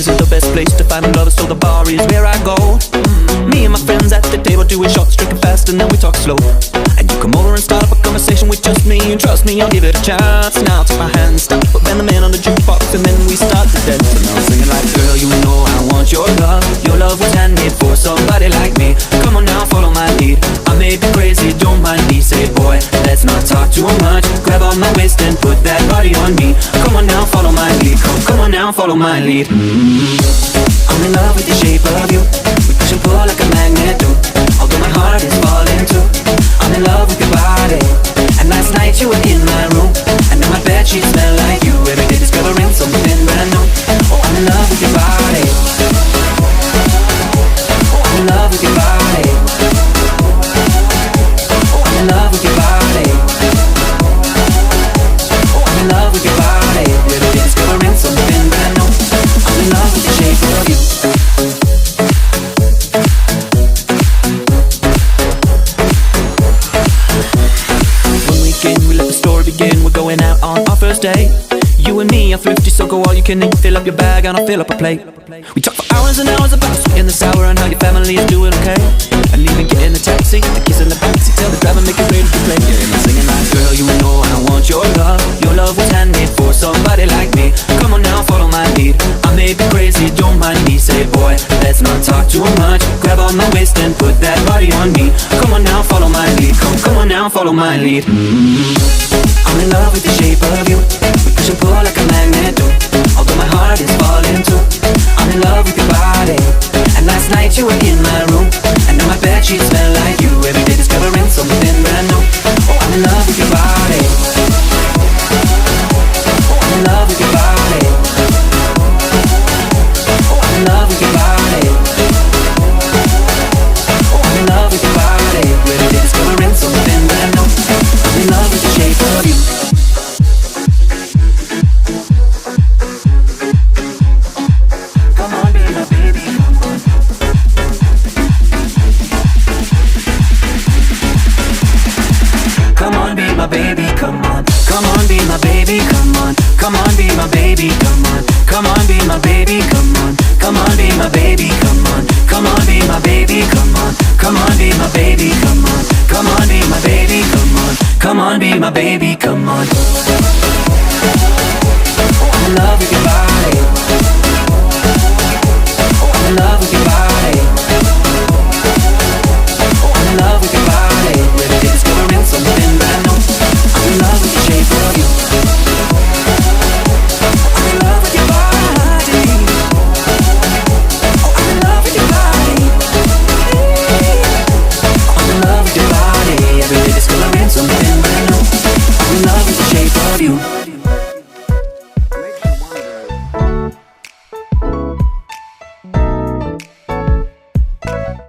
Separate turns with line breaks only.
isn't the best place to find lovers, so the bar is where I go. Me and my friends at the table doing shots, drinking fast and then we talk slow. And you come over and start up a conversation with just me, and trust me, I'll give it a chance. Now take my hand, stop, put Ben the Man on the jukebox, and then we start to dance. And I'm singing like, girl, you know I want your love. Your love was handmade for somebody like me. Come on now, follow my lead. I may be crazy, don't mind me. Say, boy, let's not talk too much. Grab on my waist and put that body on me. Come on now, follow my lead. Come on now, follow my lead. I'm in love with the shape of you. We push and pull like a magnet do. Although my heart is falling too. I'm in love with your body. And last night you were in my room, and now my bedsheets smell like you. Every day discovering something brand new. Oh, I'm in love with your body. Oh, I'm in love with your body. Oh, I'm in love with your body. Oh, I'm in love with your body. Every day discovering something brand new. I'm in love with the shape of you. We're going out on our first date. You and me are thrifty, so go all you can eat. Fill up your bag and I'll fill up a plate. We talk for hours and hours about sweet and the sour and how your family is doing okay. And even get in the taxi, the kiss in the backseat, tell the driver make it ready to play. Yeah, and I'm singing like, girl, you know I want your love. Your love was handmade for somebody like me. Come on now, follow my lead. I may be crazy, don't mind me. Say, boy, let's not talk too much. Grab on my waist and put that body on me. Come on now, follow my lead. Come on now, follow my lead. I'm in love with the shape of you. We push and pull like a magnet do. Although my heart is falling too. I'm in love with your body. And last night you were in my room, and now my bedsheets smell like you. Every day discovering something brand new. Oh, I'm in love with your body. Oh, I'm in love with your body. Oh, I'm in love with your body. Oh, I'm in love with your body. Every day discovering something brand new. I'm in love with the shape of you. Come on, be my baby, come on. Come on, be my baby, come on. Come on, be my baby, come on. Come on, be my baby, come on. Come on, be my baby, come on. Come on, be my baby, come on. Come on, be my baby, come on. Come on, be my baby, come on. Come on, be my baby, come on. Come on, be my baby, come on. I'm in love with your body. I'm in love with your body. I'm in love with your body. Every day discovering something brand new. I'm in love with the shape of you. I'm in love with your body. I'm in love with your body. I'm in love with your body. Every day discovering something brand new. I'm in love with the shape of you.